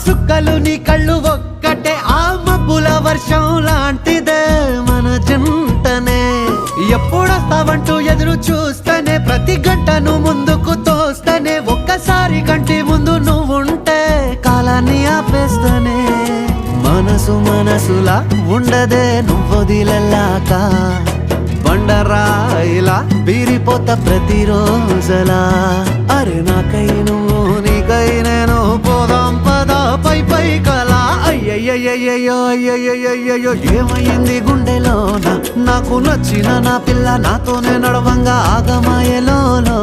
సుక్కలు నీ కళ్ళు ఒక్కటే ఆ మబ్బుల వర్షం లాంటిదే మన జంటనే ఎప్పుడొస్తావంటూ ఎదురు చూస్తేనే ప్రతి గంటను ముందుకు తోస్తేనే ఒక్కసారి కంటి ముందు నువ్వుంటే కాలాన్ని ఆపేస్తేనే మనసులా ఉండదే నువ్వొదిలెళ్ళాక బండరాయిలా బీరిపోత ప్రతిరోజలా అరే నాకై నువ్వు నీకై నేను పోదాం పదా పై కలా అయ్యయ్యో అయ్యయ్యో ఏమైంది గుండెలోన నాకు నచ్చిన నా పిల్ల నాతోనే నడవంగా ఆగమాయలోనా